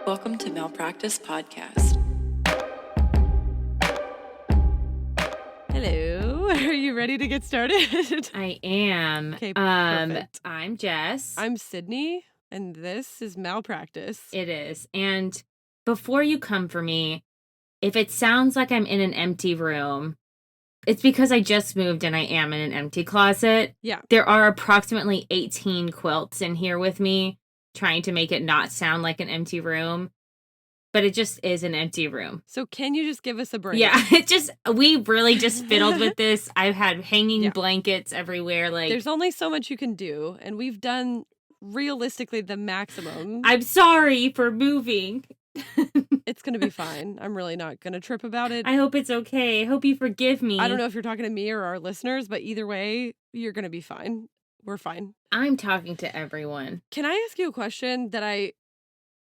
Welcome to Malpractice Podcast. Hello. Are you ready to get started? I am. Okay, perfect. I'm Jess. I'm Sydney, and this is Malpractice. It is. And before you come for me, if it sounds like I'm in an empty room, it's because I just moved and I am in an empty closet. Yeah. There are approximately 18 quilts in here with me, trying to make it not sound like an empty room. But it just is an empty room. So can you just give us a break? Yeah, we really just fiddled with this. I've had hanging blankets everywhere. Like, there's only so much you can do, and we've done realistically the maximum. I'm sorry for moving. It's going to be fine. I'm really not going to trip about it. I hope it's okay. I hope you forgive me. I don't know if you're talking to me or our listeners, but either way, you're going to be fine. We're fine. I'm talking to everyone. Can I ask you a question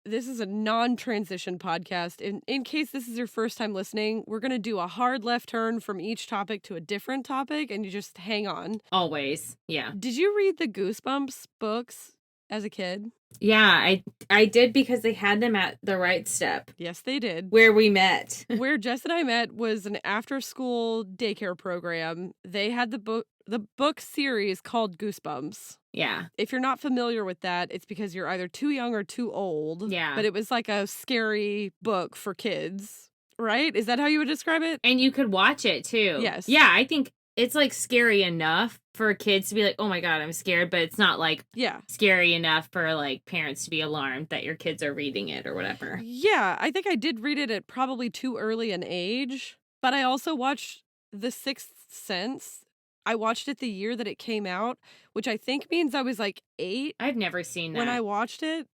this is a non-transition podcast. In case this is your first time listening, we're going to do a hard left turn from each topic to a different topic, and you just hang on. Always. Yeah. Did you read the Goosebumps books as a kid? Yeah, I did because they had them at the Right Step. Yes, they did. Where we met. Where Jess and I met was an after-school daycare program. They had the book series called Goosebumps. Yeah. If you're not familiar with that, it's because you're either too young or too old. Yeah. But it was like a scary book for kids, right? Is that how you would describe it? And you could watch it too. Yes. Yeah, I think it's like scary enough for kids to be like, oh my God, I'm scared. But it's not like scary enough for like parents to be alarmed that your kids are reading it or whatever. Yeah, I think I did read it at probably too early an age. But I also watched The Sixth Sense. I watched it the year that it came out, which I think means I was like 8. I've never seen that. When I watched it.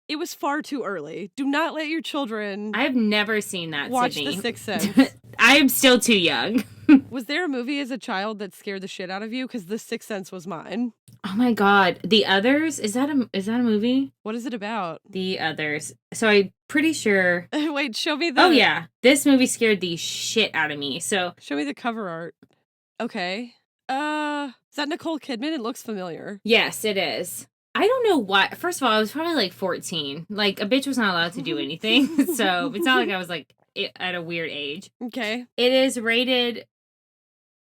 It was far too early. Do not let your children I've never seen that, watch Sydney. The Sixth Sense. I am still too young. Was there a movie as a child that scared the shit out of you? Because The Sixth Sense was mine. Oh my God. The Others? Is that a movie? What is it about? The Others. So I'm pretty sure. Wait, show me the... Oh yeah. This movie scared the shit out of me. So show me the cover art. Okay. Is that Nicole Kidman? It looks familiar. Yes, it is. I don't know what. First of all, I was probably like 14. Like, a bitch was not allowed to do anything. So it's not like I was like at a weird age. Okay. It is rated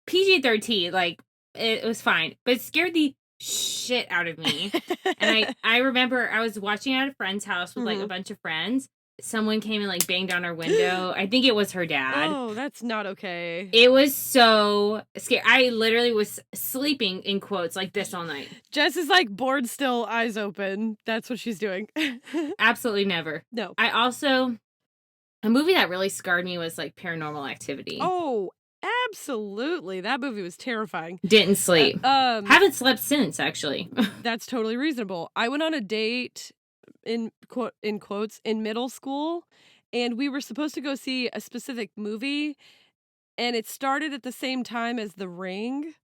PG-13. Like, it was fine. But it scared the shit out of me. And I remember I was watching at a friend's house with like a bunch of friends. Someone came and like banged on our window. I think it was her dad. Oh, that's not okay. It was so scary. I literally was sleeping in quotes like this all night. Jess is like bored still, eyes open. That's what she's doing. Absolutely never. No. A movie that really scarred me was like Paranormal Activity. Oh, absolutely. That movie was terrifying. Didn't sleep. Haven't slept since, actually. That's totally reasonable. I went on a date in quotes in middle school, and we were supposed to go see a specific movie, and it started at the same time as The Ring.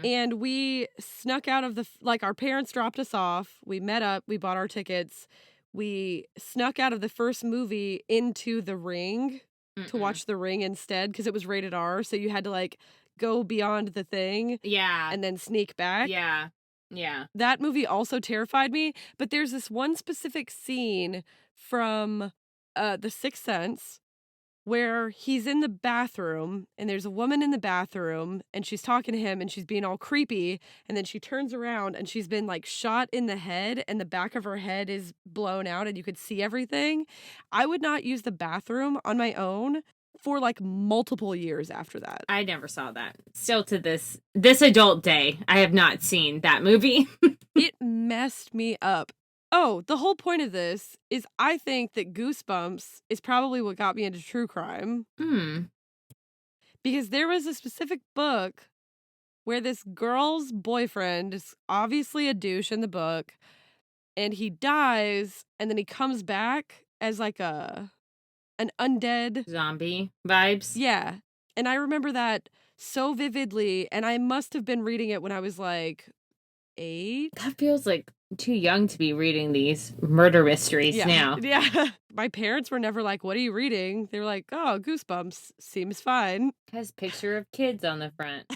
And we snuck out of our parents dropped us off, we met up, we bought our tickets, we snuck out of the first movie into The Ring to watch The Ring instead because it was rated R, so you had to like go beyond the thing and then sneak back. Yeah. That movie also terrified me, but there's this one specific scene from The Sixth Sense where he's in the bathroom and there's a woman in the bathroom and she's talking to him and she's being all creepy, and then she turns around and she's been like shot in the head and the back of her head is blown out and you could see everything. I would not use the bathroom on my own for like multiple years after that. I never saw that. Still to this adult day, I have not seen that movie. It messed me up. Oh, the whole point of this is I think that Goosebumps is probably what got me into true crime. Because there was a specific book where this girl's boyfriend is obviously a douche in the book, and he dies, and then he comes back as like an undead zombie vibes. Yeah. And I remember that so vividly, and I must have been reading it when I was like 8. That feels like too young to be reading these murder mysteries now. Yeah. My parents were never like, what are you reading? They were like, oh, Goosebumps. Seems fine. Has picture of kids on the front.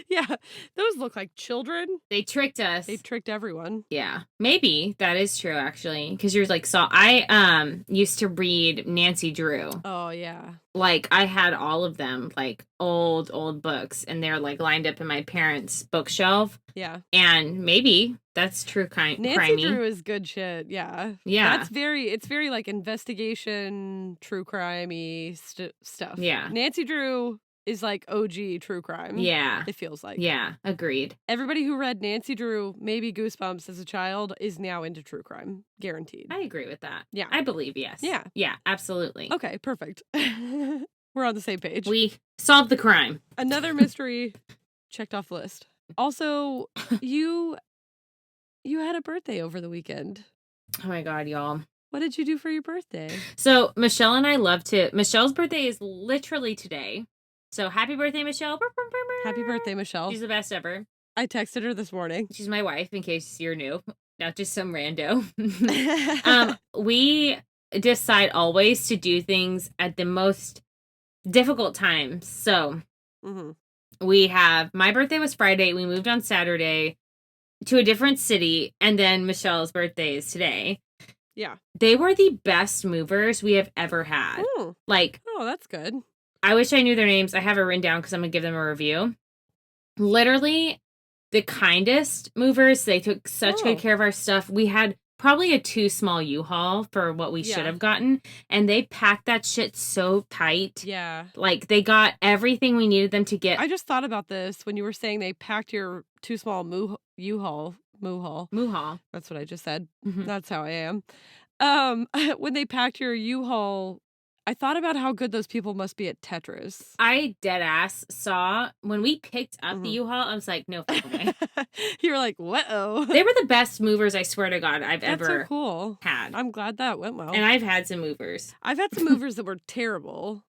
Yeah. Those look like children. They tricked us. They tricked everyone. Yeah. Maybe that is true, actually. Because you're like, so I used to read Nancy Drew. Oh, yeah. Like, I had all of them, like, old books. And they're, like, lined up in my parents' bookshelf. Yeah. And maybe that's true Nancy crimey. Drew is good shit. Yeah. Yeah. It's very like investigation, true crime-y stuff. Yeah. Nancy Drew is like OG true crime. Yeah. It feels like. Yeah. Agreed. Everybody who read Nancy Drew, maybe Goosebumps as a child, is now into true crime. Guaranteed. I agree with that. Yeah. I believe yes. Yeah. Yeah, absolutely. Okay, perfect. We're on the same page. We solved the crime. Another mystery checked off the list. Also, you had a birthday over the weekend. Oh my God, y'all. What did you do for your birthday? So Michelle and I love to. Michelle's birthday is literally today. So happy birthday, Michelle. Happy birthday, Michelle. She's the best ever. I texted her this morning. She's my wife, in case you're new. Not just some rando. We decide always to do things at the most difficult times. So we have, my birthday was Friday. We moved on Saturday to a different city. And then Michelle's birthday is today. Yeah. They were the best movers we have ever had. Like, oh, that's good. I wish I knew their names. I have it written down because I'm going to give them a review. Literally the kindest movers. They took such good care of our stuff. We had probably a too small U-Haul for what we should have gotten. And they packed that shit so tight. Yeah. Like, they got everything we needed them to get. I just thought about this when you were saying they packed your too small U-Haul. Moo-Haul. That's what I just said. Mm-hmm. That's how I am. When they packed your U-Haul, I thought about how good those people must be at Tetris. I deadass saw when we picked up the U-Haul, I was like, no fucking way. You were like, whoa. They were the best movers, I swear to God, I've ever had. I'm glad that went well. And I've had some movers. I've had some movers that were terrible.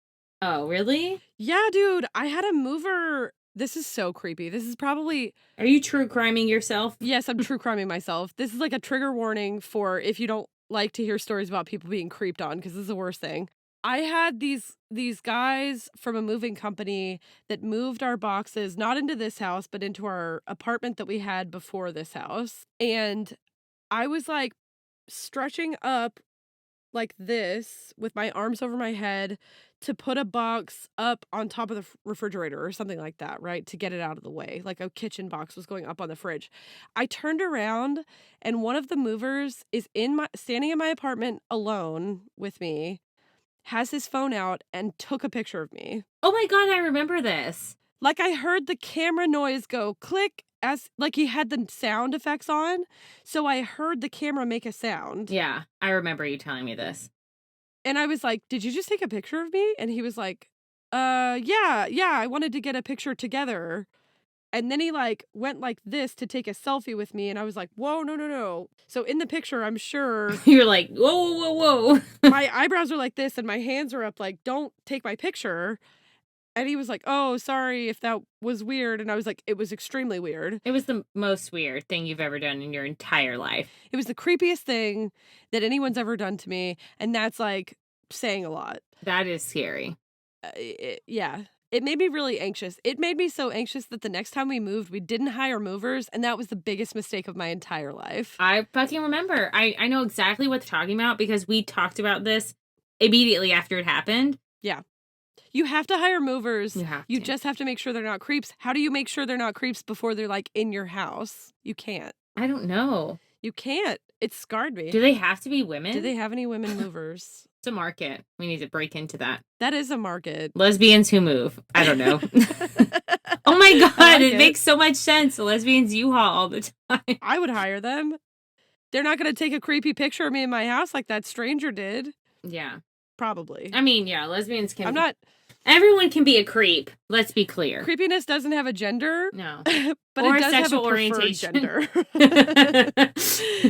Oh, really? Yeah, dude. I had a mover. This is so creepy. This is probably... Are you true criming yourself? Yes, I'm true criming myself. This is like a trigger warning for if you don't like to hear stories about people being creeped on, because this is the worst thing. I had these guys from a moving company that moved our boxes, not into this house, but into our apartment that we had before this house. And I was like stretching up like this with my arms over my head to put a box up on top of the refrigerator or something like that, right? To get it out of the way. Like a kitchen box was going up on the fridge. I turned around and one of the movers is standing in my apartment alone with me, has his phone out and took a picture of me. Oh my God, I remember this. Like I heard the camera noise go click as like he had the sound effects on. So I heard the camera make a sound. Yeah, I remember you telling me this. And I was like, did you just take a picture of me? And he was like, yeah, I wanted to get a picture together. And then he like went like this to take a selfie with me. And I was like, whoa, no. So in the picture, I'm sure. You're like, whoa. My eyebrows are like this and my hands are up like, don't take my picture. And he was like, oh, sorry if that was weird. And I was like, it was extremely weird. It was the most weird thing you've ever done in your entire life. It was the creepiest thing that anyone's ever done to me. And that's like saying a lot. That is scary. Yeah. It made me really anxious. It made me so anxious that the next time we moved, we didn't hire movers. And that was the biggest mistake of my entire life. I fucking remember. I know exactly what they're talking about because we talked about this immediately after it happened. Yeah. You have to hire movers. You just have to make sure they're not creeps. How do you make sure they're not creeps before they're like in your house? You can't. I don't know. You can't. It scarred me. Do they have to be women? Do they have any women movers? It's a market. We need to break into that. That is a market. Lesbians who move. I don't know. Oh my God. It makes so much sense. Lesbians U-Haul all the time. I would hire them. They're not going to take a creepy picture of me in my house like that stranger did. Yeah. Probably. I mean, yeah, lesbians can... Everyone can be a creep. Let's be clear. Creepiness doesn't have a gender. No. But or it does sexual have a orientation. gender.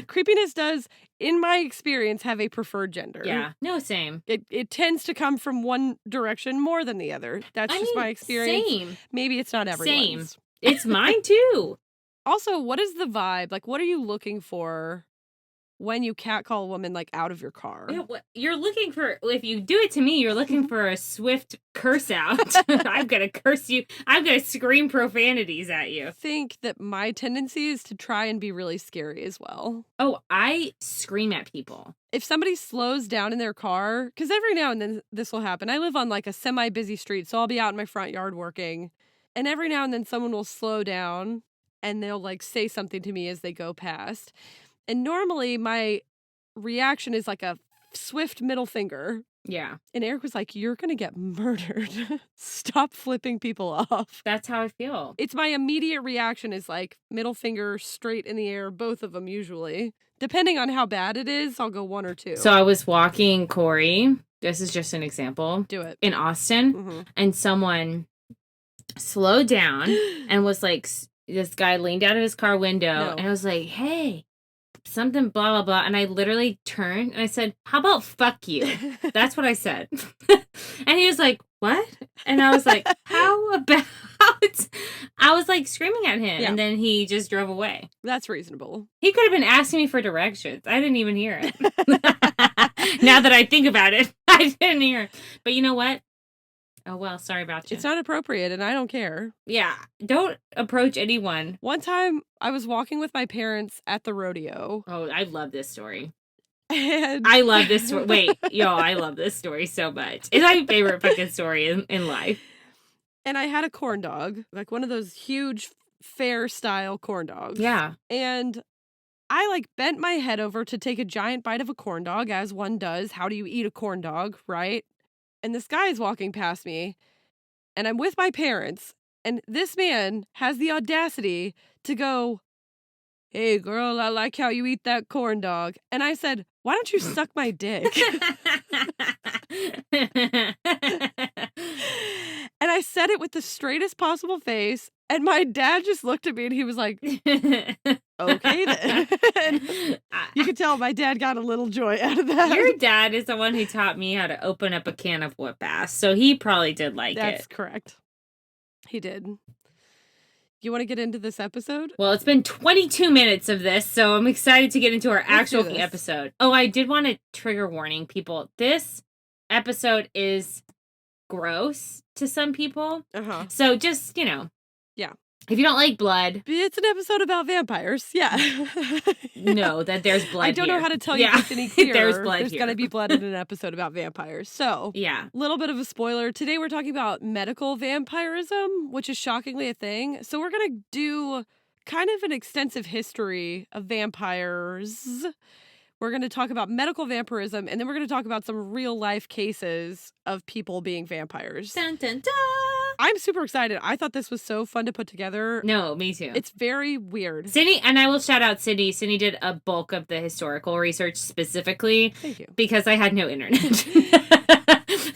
Creepiness does, in my experience, have a preferred gender. Yeah. No, same. It tends to come from one direction more than the other. That's just my experience. Same. Maybe it's not everyone's. Same. It's mine too. Also, what is the vibe? Like, what are you looking for when you catcall a woman, like, out of your car? Yeah, what you're looking for, if you do it to me, you're looking for a swift curse out. I'm going to curse you. I'm going to scream profanities at you. I think that my tendency is to try and be really scary as well. Oh, I scream at people. If somebody slows down in their car, because every now and then this will happen. I live on like a semi-busy street, so I'll be out in my front yard working. And every now and then someone will slow down and they'll like say something to me as they go past. And normally my reaction is like a swift middle finger. Yeah. And Eric was like, "You're going to get murdered. Stop flipping people off." That's how I feel. It's my immediate reaction is like middle finger straight in the air, both of them usually. Depending on how bad it is, I'll go one or two. So I was walking Corey. This is just an example. Do it. In Austin. And someone slowed down and was like, this guy leaned out of his car window and I was like, "Hey, something blah, blah, blah." And I literally turned and I said, "How about fuck you?" That's what I said. And he was like, "What?" And I was like, "How about?" I was like screaming at him and then he just drove away. That's reasonable. He could have been asking me for directions. I didn't even hear it. Now that I think about it, I didn't hear it. But you know what? Oh, well, sorry about you. It's not appropriate, and I don't care. Yeah, don't approach anyone. One time, I was walking with my parents at the rodeo. Oh, I love this story. And I love this story. Wait, I love this story so much. It's my favorite fucking story in life. And I had a corn dog, like one of those huge fair-style corn dogs. Yeah. And I, like, bent my head over to take a giant bite of a corn dog, as one does. How do you eat a corn dog, right? And this guy is walking past me, and I'm with my parents, and this man has the audacity to go, "Hey, girl, I like how you eat that corn dog." And I said, "Why don't you suck my dick?" And I said it with the straightest possible face, and my dad just looked at me, and he was like, "Okay, then." And you could tell my dad got a little joy out of that. Your dad is the one who taught me how to open up a can of whoop ass, so he probably did like it. That's correct. He did. You want to get into this episode? Well, it's been 22 minutes of this, so I'm excited to get into our actual episode. Oh, I did want a trigger warning, people. This episode is gross to some people. So just, Yeah. If you don't like blood, it's an episode about vampires. Yeah. know that there's blood. I don't know how to tell you Yeah. this any clearer. There's blood There's here. going to be blood in an episode about vampires. So, yeah. Little bit of a spoiler. Today we're talking about medical vampirism, which is shockingly a thing. So we're going to do kind of an extensive history of vampires. We're going to talk about medical vampirism, and then we're going to talk about some real life cases of people being vampires. Dun, dun, dun. I'm super excited. I thought this was so fun to put together. No, me too. It's very weird. Sydney, and I will shout out Sydney. Sydney did a bulk of the historical research specifically. Thank you. Because I had no internet.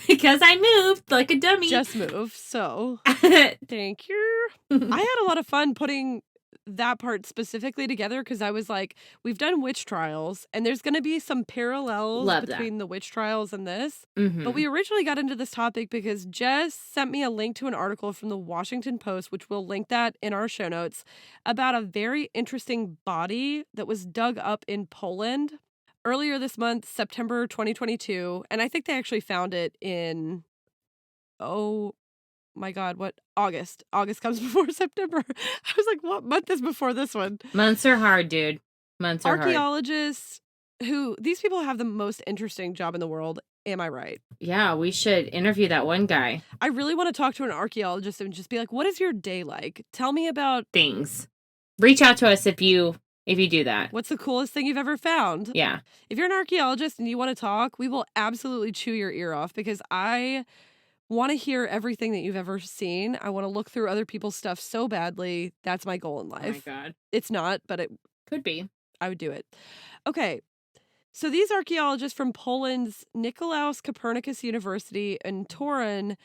Because I moved like a dummy. Just moved, so thank you. I had a lot of fun putting that part specifically together because I was like, we've done witch trials, and there's going to be some parallels between the witch trials and this. But we originally got into this topic because Jess sent me a link to an article from the Washington Post, which we'll link that in our show notes, about a very interesting body that was dug up in Poland earlier this month, September 2022. And I think they actually found it in, oh my God, what? August. August comes before September. I was like, what month is before this one? Months are hard, dude. Months are hard. Archaeologists these people have the most interesting job in the world. Am I right? Yeah, we should interview that one guy. I really want to talk to an archaeologist and just be like, what is your day like? Tell me about things. Reach out to us if you do that. What's the coolest thing you've ever found? Yeah. If you're an archaeologist and you want to talk, we will absolutely chew your ear off because I want to hear everything that you've ever seen. I want to look through other people's stuff so badly. That's my goal in life. Oh my God. It's not, but it could be. I would do it. Okay. So these archaeologists from Poland's Nicolaus Copernicus University in Torun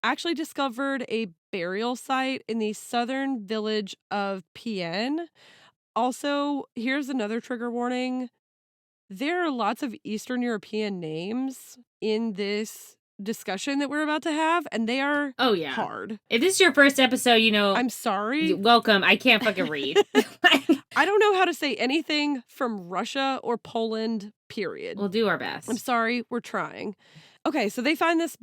actually discovered a burial site in the southern village of Pien. Also, here's another trigger warning. There are lots of Eastern European names in this discussion that we're about to have, and they are Oh, yeah. hard. If this is your first episode, I'm sorry. welcome. I can't fucking read. I don't know how to say anything from Russia or Poland, period. We'll do our best. I'm sorry, we're trying. Okay, so they find this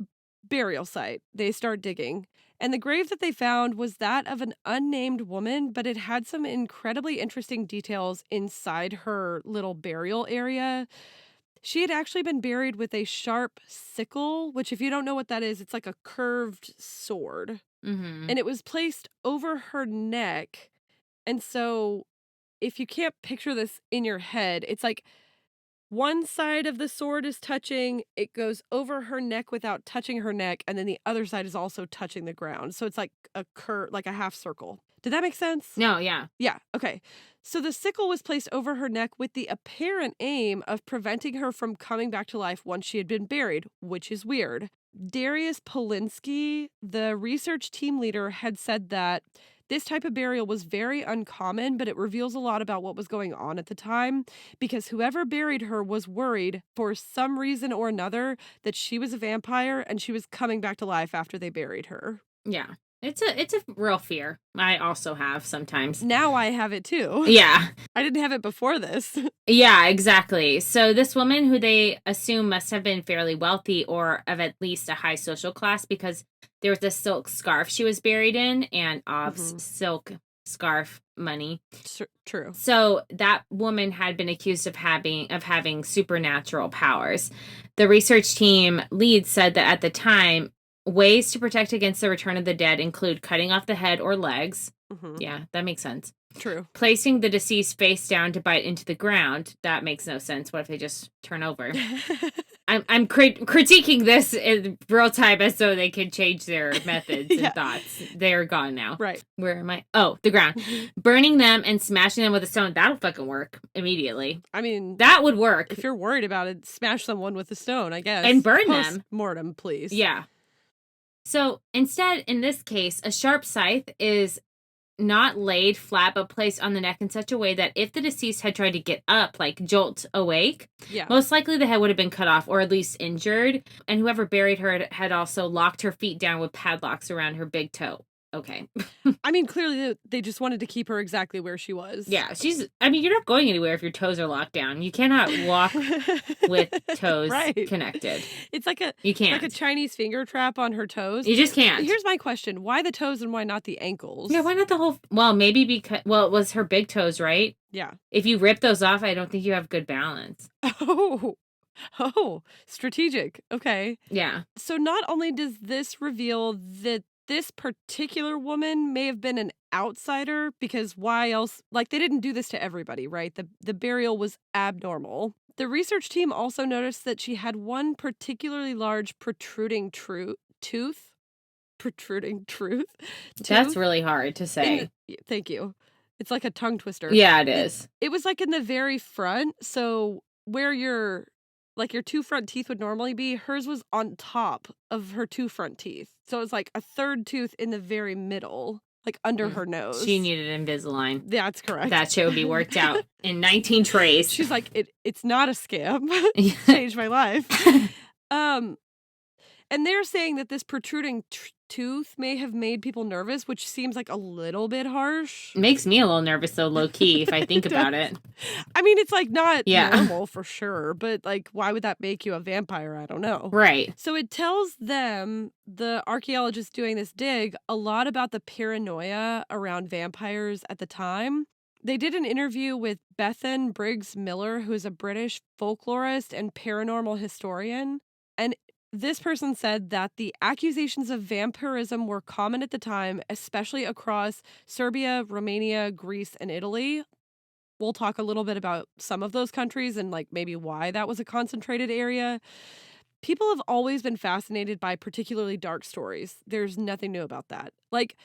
burial site. They start digging. And the grave that they found was that of an unnamed woman, but it had some incredibly interesting details inside her little burial area. She had actually been buried with a sharp sickle, which, if you don't know what that is, it's like a curved sword. Mm-hmm. And it was placed over her neck. And so, if you can't picture this in your head, it's like one side of the sword is touching, it goes over her neck without touching her neck, and then the other side is also touching the ground. So it's like a like a half circle. Did that make sense? No, yeah. Yeah, okay. So the sickle was placed over her neck with the apparent aim of preventing her from coming back to life once she had been buried, which is weird. Darius Polinsky, the research team leader, had said that this type of burial was very uncommon, but it reveals a lot about what was going on at the time, because whoever buried her was worried for some reason or another that she was a vampire and she was coming back to life after they buried her. Yeah. It's a real fear. I also have sometimes. Now I have it too. Yeah. I didn't have it before this. Yeah, exactly. So this woman, who they assume must have been fairly wealthy or of at least a high social class, because there was a silk scarf she was buried in, and silk scarf money. True. So that woman had been accused of having supernatural powers. The research team lead said that at the time, ways to protect against the return of the dead include cutting off the head or legs. Mm-hmm. Yeah, that makes sense. True. Placing the deceased face down to bite into the ground. That makes no sense. What if they just turn over? I'm critiquing this in real time as so they can change their methods and thoughts. They're gone now. Right. Where am I? Oh, the ground. Burning them and smashing them with a stone. That'll fucking work immediately. I mean, that would work. If you're worried about it, smash someone with a stone, I guess. And burn them. Post-mortem, please. Yeah. So instead, in this case, a sharp scythe is not laid flat, but placed on the neck in such a way that if the deceased had tried to get up, like jolt awake, most likely the head would have been cut off or at least injured. And whoever buried her had also locked her feet down with padlocks around her big toe. Okay. I mean, clearly they just wanted to keep her exactly where she was. Yeah, you're not going anywhere if your toes are locked down. You cannot walk with toes connected. It's like you can't. like a Chinese finger trap on her toes. You just can't. Here's my question. Why the toes and why not the ankles? Yeah, why not the whole... Well, maybe because... Well, it was her big toes, right? Yeah. If you rip those off, I don't think you have good balance. Oh, strategic. Okay. Yeah. So not only does this reveal that this particular woman may have been an outsider, because why else? Like, they didn't do this to everybody, right? The burial was abnormal. The research team also noticed that she had one particularly large protruding tooth. Protruding tooth? That's really hard to say. Thank you. It's like a tongue twister. Yeah, it is. It was like in the very front. So where your two front teeth would normally be, hers was on top of her two front teeth. So it was like a third tooth in the very middle, like under her nose. She needed Invisalign. That's correct. That shit would be worked out in 19 trays. She's like, it's not a scam. Changed my life. And they're saying that this protruding tooth may have made people nervous, which seems like a little bit harsh. Makes me a little nervous, though, low key, if I think about it. I mean, it's like not normal for sure, but like, why would that make you a vampire? I don't know. Right. So it tells them, the archaeologists doing this dig, a lot about the paranoia around vampires at the time. They did an interview with Bethan Briggs Miller, who is a British folklorist and paranormal historian. And this person said that the accusations of vampirism were common at the time, especially across Serbia, Romania, Greece, and Italy. We'll talk a little bit about some of those countries and like maybe why that was a concentrated area. People have always been fascinated by particularly dark stories. There's nothing new about that. Like,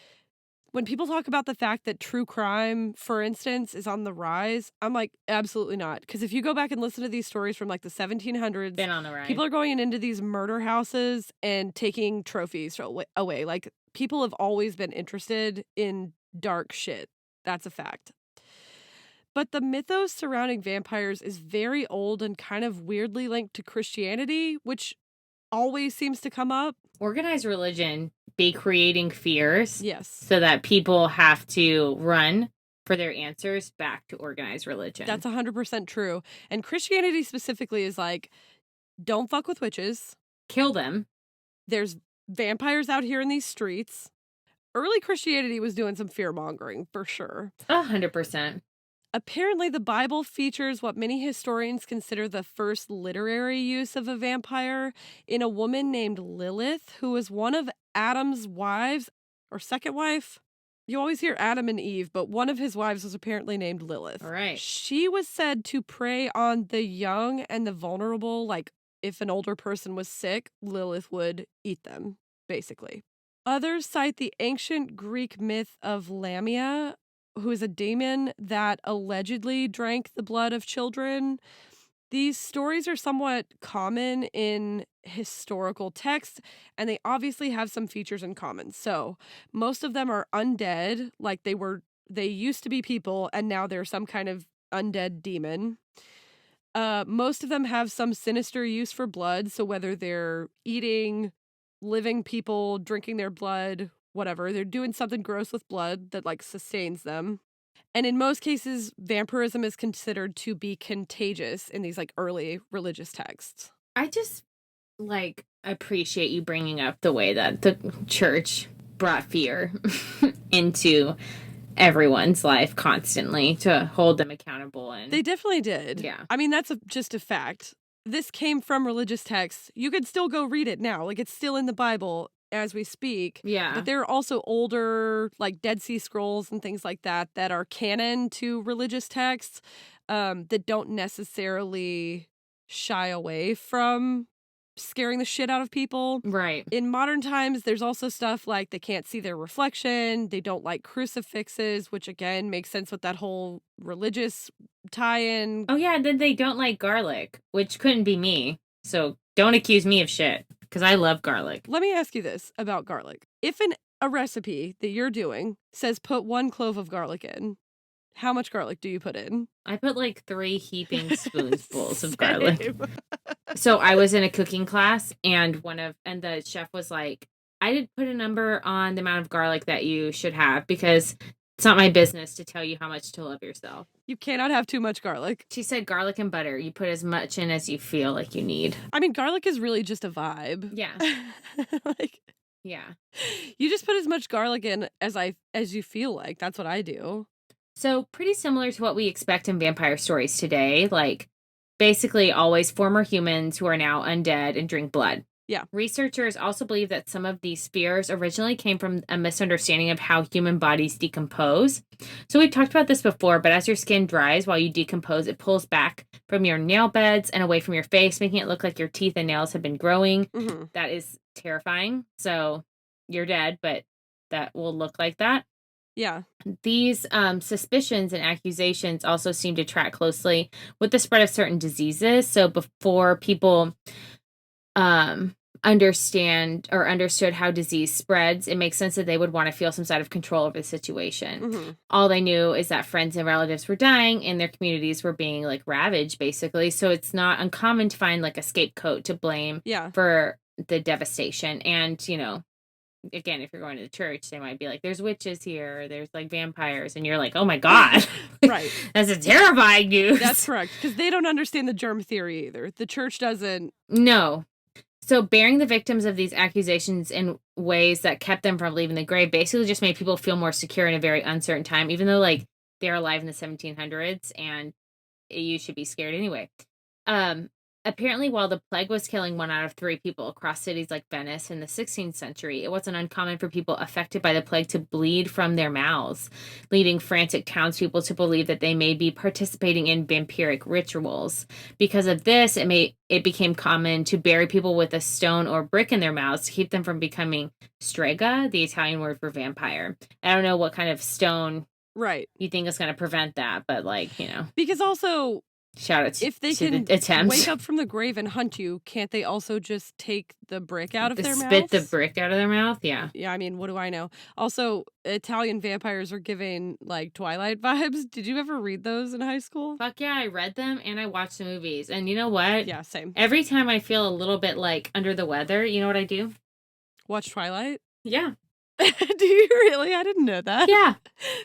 when people talk about the fact that true crime, for instance, is on the rise, I'm like, absolutely not. Because if you go back and listen to these stories from like the 1700s, been on the rise. People are going into these murder houses and taking trophies away. Like, people have always been interested in dark shit. That's a fact. But the mythos surrounding vampires is very old and kind of weirdly linked to Christianity, which always seems to come up. Organized religion be creating fears. Yes. So that people have to run for their answers back to organized religion. That's 100% true. And Christianity specifically is like, don't fuck with witches. Kill them. There's vampires out here in these streets. Early Christianity was doing some fear mongering for sure. 100%. Apparently, the Bible features what many historians consider the first literary use of a vampire in a woman named Lilith, who was one of Adam's wives, or second wife. You always hear Adam and Eve, but one of his wives was apparently named Lilith. All right. She was said to prey on the young and the vulnerable. Like, if an older person was sick, Lilith would eat them, basically. Others cite the ancient Greek myth of Lamia, who is a demon that allegedly drank the blood of children. These stories are somewhat common in historical texts, and they obviously have some features in common. So most of them are undead, like they used to be people, and now they're some kind of undead demon. Most of them have some sinister use for blood, so whether they're eating living people, drinking their blood, whatever, they're doing something gross with blood that like sustains them. And in most cases, vampirism is considered to be contagious in these like early religious texts. I just like appreciate you bringing up the way that the church brought fear into everyone's life constantly to hold them accountable. And they definitely did. Yeah. I mean, that's just a fact. This came from religious texts. You could still go read it now. Like, it's still in the Bible as we speak. Yeah. But there are also older, like, Dead Sea Scrolls and things like that that are canon to religious texts that don't necessarily shy away from scaring the shit out of people. Right. In modern times, there's also stuff like they can't see their reflection. They don't like crucifixes, which again makes sense with that whole religious tie-in. Oh yeah, then they don't like garlic, which couldn't be me. So don't accuse me of shit, because I love garlic. Let me ask you this about garlic. If a recipe that you're doing says put 1 clove of garlic in, how much garlic do you put in? I put like 3 heaping spoonfuls of garlic. So I was in a cooking class, and the chef was like, I didn't put a number on the amount of garlic that you should have, because it's not my business to tell you how much to love yourself. You cannot have too much garlic. She said garlic and butter. You put as much in as you feel like you need. I mean, garlic is really just a vibe. Yeah. Like, yeah. You just put as much garlic in as you feel like. That's what I do. So pretty similar to what we expect in vampire stories today. Like, basically always former humans who are now undead and drink blood. Yeah. Researchers also believe that some of these fears originally came from a misunderstanding of how human bodies decompose. So we've talked about this before, but as your skin dries while you decompose, it pulls back from your nail beds and away from your face, making it look like your teeth and nails have been growing. Mm-hmm. That is terrifying. So you're dead, but that will look like that. Yeah. These suspicions and accusations also seem to track closely with the spread of certain diseases. So before people understood how disease spreads, it makes sense that they would want to feel some sort of control over the situation. Mm-hmm. All they knew is that friends and relatives were dying and their communities were being like ravaged, basically. So it's not uncommon to find like a scapegoat to blame for the devastation. And, you know, again, if you're going to the church, they might be like, there's witches here, or there's like vampires, and you're like, oh my God. Right. That's a terrifying news. That's correct. Because they don't understand the germ theory either. The church doesn't. No. So burying the victims of these accusations in ways that kept them from leaving the grave basically just made people feel more secure in a very uncertain time, even though like they're alive in the 1700s and you should be scared anyway. Apparently, while the plague was killing 1 out of 3 people across cities like Venice in the 16th century, it wasn't uncommon for people affected by the plague to bleed from their mouths, leading frantic townspeople to believe that they may be participating in vampiric rituals. Because of this, it became common to bury people with a stone or brick in their mouths to keep them from becoming strega, the Italian word for vampire. I don't know what kind of stone you think is going to prevent that, but like, you know. Because also, Shout out If they to can the attempt. wake up from the grave and hunt you, can't they also just take the brick out of their mouth? Spit the brick out of their mouth? Yeah. Yeah, I mean, what do I know? Also, Italian vampires are giving, like, Twilight vibes. Did you ever read those in high school? Fuck yeah, I read them and I watched the movies. And you know what? Yeah, same. Every time I feel a little bit, like, under the weather, you know what I do? Watch Twilight? Yeah. Do you really? I didn't know that. Yeah.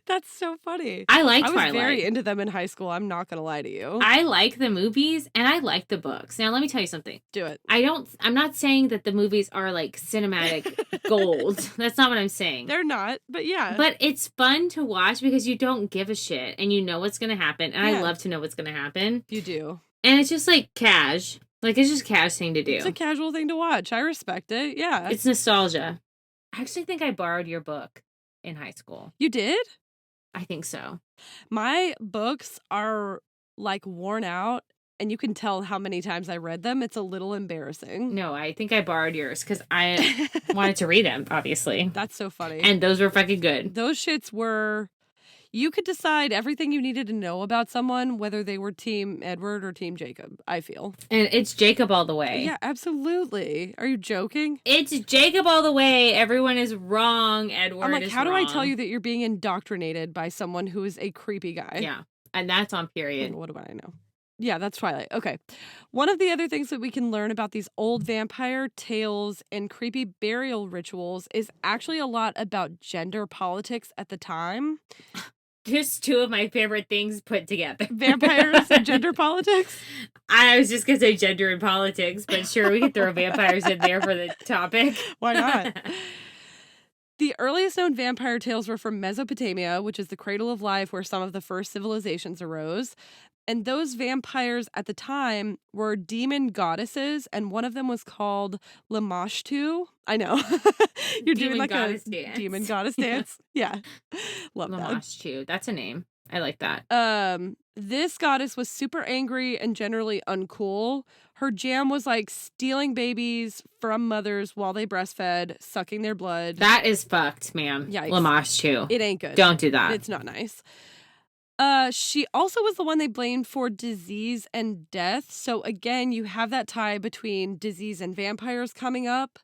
That's so funny. I like I was Twilight. very into them in high school. I'm not going to lie to you. I like the movies and I like the books. Now, let me tell you something. Do it. I'm not saying that the movies are like cinematic gold. That's not what I'm saying. They're not, but yeah. But it's fun to watch because you don't give a shit and you know what's going to happen. And Yeah. I love to know what's going to happen. You do. And it's just like cash. Like, it's just cash thing to do. It's a casual thing to watch. I respect it. Yeah. It's nostalgia. I actually think I borrowed your book in high school. You did? I think so. My books are, like, worn out, and you can tell how many times I read them. It's a little embarrassing. No, I think I borrowed yours because I wanted to read them, obviously. That's so funny. And those were fucking good. Those shits were... You could decide everything you needed to know about someone, whether they were Team Edward or Team Jacob, I feel. And it's Jacob all the way. Yeah, absolutely. Are you joking? It's Jacob all the way. Everyone is wrong. Edward I'm like, is how do I tell wrong. you that you're being indoctrinated by someone who is a creepy guy? Yeah. And that's on period. What do I know? Yeah, that's Twilight. Okay. One of the other things that we can learn about these old vampire tales and creepy burial rituals is actually a lot about gender politics at the time. Just two of my favorite things put together. Vampires and gender politics? I was just going to say gender and politics, but sure, we can throw vampires in there for the topic. Why not? The earliest known vampire tales were from Mesopotamia, which is the cradle of life where some of the first civilizations arose. And those vampires at the time were demon goddesses, and one of them was called Lamashtu. I know. You're doing like a dance. demon goddess dance. Yeah. Love that. Lamashtu. That's a name. I like that. This goddess was super angry and generally uncool. Her jam was like stealing babies from mothers while they breastfed, sucking their blood. That is fucked, ma'am. Yikes. Lamashtu. It ain't good. Don't do that. It's not nice. She also was the one they blamed for disease and death. So again, you have that tie between disease and vampires coming up.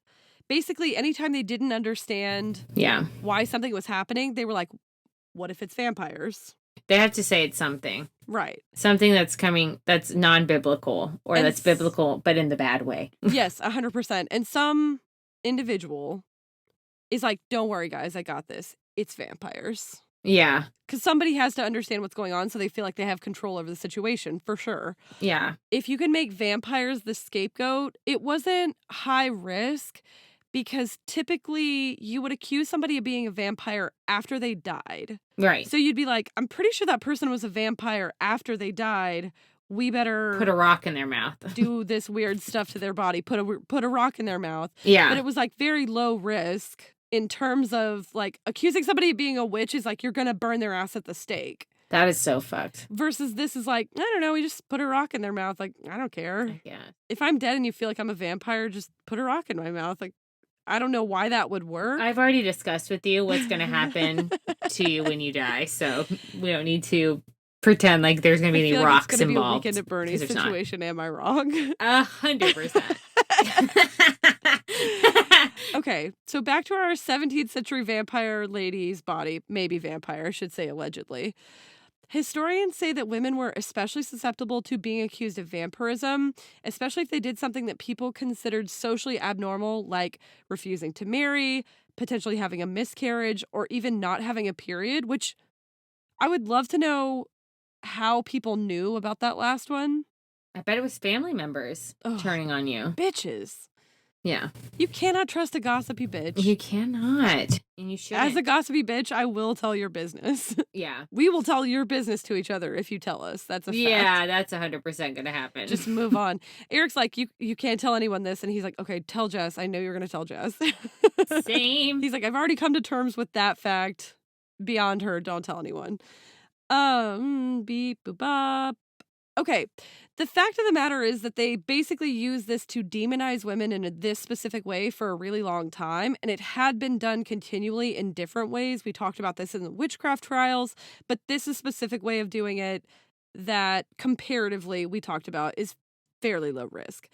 Basically, anytime they didn't understand why something was happening, they were like, what if it's vampires? They have to say it's something. Right. Something that's coming, that's non-biblical, or that's biblical, but in the bad way. Yes, 100%. And some individual is like, don't worry, guys, I got this. It's vampires. Yeah. Because somebody has to understand what's going on, so they feel like they have control over the situation, for sure. Yeah. If you can make vampires the scapegoat, it wasn't high risk, because typically you would accuse somebody of being a vampire after they died. Right. So you'd be like, I'm pretty sure that person was a vampire after they died. We better put a rock in their mouth. do this weird stuff to their body. Put a rock in their mouth. Yeah. But it was like very low risk in terms of like accusing somebody of being a witch is like you're going to burn their ass at the stake. That is so fucked. Versus this is like, I don't know, we just put a rock in their mouth. Like, I don't care. Yeah. If I'm dead and you feel like I'm a vampire, just put a rock in my mouth. Like, I don't know why that would work. I've already discussed with you what's going to happen to you when you die, so we don't need to pretend like there's going to be any rocks it's gonna involved. Be a Weekend at Bernie's situation. Am I wrong? 100%. Okay, so back to our 17th century vampire lady's body. Maybe vampire, I should say allegedly. Historians say that women were especially susceptible to being accused of vampirism, especially if they did something that people considered socially abnormal, like refusing to marry, potentially having a miscarriage, or even not having a period, which I would love to know how people knew about that last one. I bet it was family members turning on you. Bitches. Yeah. You cannot trust a gossipy bitch. You cannot. And you shouldn't. As a gossipy bitch, I will tell your business. Yeah. We will tell your business to each other if you tell us. That's a fact. Yeah, that's 100% going to happen. Just move on. Eric's like, you can't tell anyone this. And he's like, okay, tell Jess. I know you're going to tell Jess. Same. He's like, I've already come to terms with that fact. Beyond her, don't tell anyone. Beep, boop, bop. Okay, the fact of the matter is that they basically use this to demonize women in this specific way for a really long time, and it had been done continually in different ways. We talked about this in the witchcraft trials, but this is a specific way of doing it that comparatively we talked about is fairly low risk.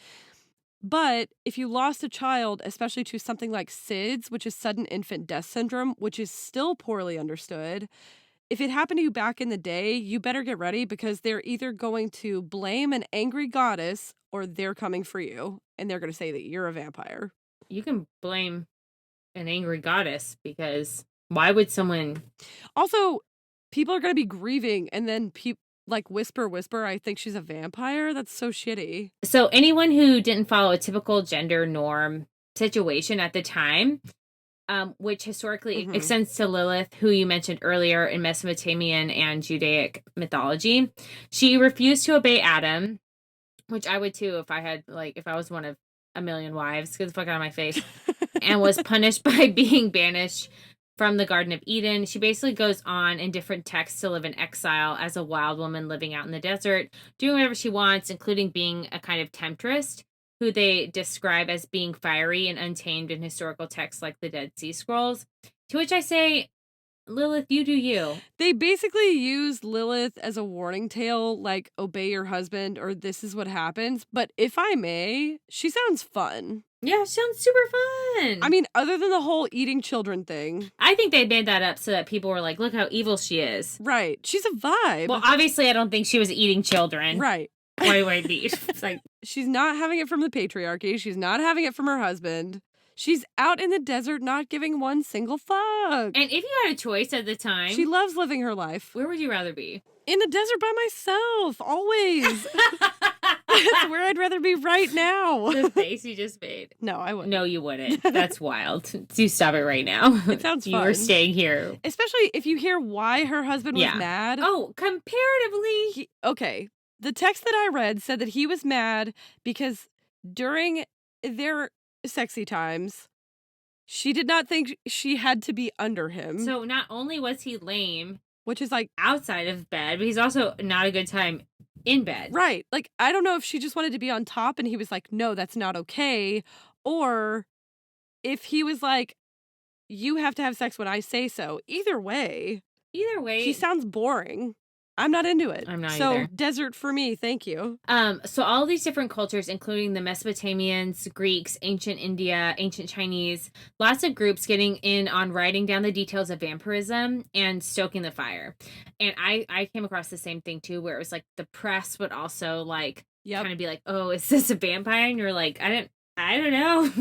But if you lost a child, especially to something like SIDS, which is sudden infant death syndrome, which is still poorly understood, if it happened to you back in the day, you better get ready because they're either going to blame an angry goddess or they're coming for you and they're going to say that you're a vampire. You can blame an angry goddess because why would someone... Also, people are going to be grieving and then like whisper, I think she's a vampire. That's so shitty. So anyone who didn't follow a typical gender norm situation at the time, which historically extends to Lilith, who you mentioned earlier in Mesopotamian and Judaic mythology, she refused to obey Adam, which I would too if I was one of a million wives. Get the fuck out of my face. And was punished by being banished from the Garden of Eden. She basically goes on in different texts to live in exile as a wild woman living out in the desert, doing whatever she wants, including being a kind of temptress, who they describe as being fiery and untamed in historical texts like the Dead Sea Scrolls. To which I say, Lilith, you do you. They basically use Lilith as a warning tale, like obey your husband or this is what happens. But if I may, she sounds fun. Yeah, sounds super fun. I mean, other than the whole eating children thing. I think they made that up so that people were like, look how evil she is. Right. She's a vibe. Well, obviously, I don't think she was eating children. Right. Wait. It's like... She's not having it from the patriarchy. She's not having it from her husband. She's out in the desert not giving one single fuck. And if you had a choice at the time... She loves living her life. Where would you rather be? In the desert by myself, always. That's where I'd rather be right now. The face you just made. No, I wouldn't. No, you wouldn't. That's wild. You stop it right now. It sounds fun. You are staying here. Especially if you hear why her husband was mad. Oh, comparatively. Okay. The text that I read said that he was mad because during their sexy times, she did not think she had to be under him. So not only was he lame, which is like outside of bed, but he's also not a good time in bed. Right. Like, I don't know if she just wanted to be on top and he was like, no, that's not okay. Or if he was like, you have to have sex when I say so. Either way. He sounds boring. I'm not into it. I'm not so either. Desert for me, thank you. So all these different cultures, including the Mesopotamians, Greeks, ancient India, ancient Chinese, lots of groups getting in on writing down the details of vampirism and stoking the fire. And I came across the same thing too, where it was like the press would also like kind of be like, oh, is this a vampire? And you're like, I don't know.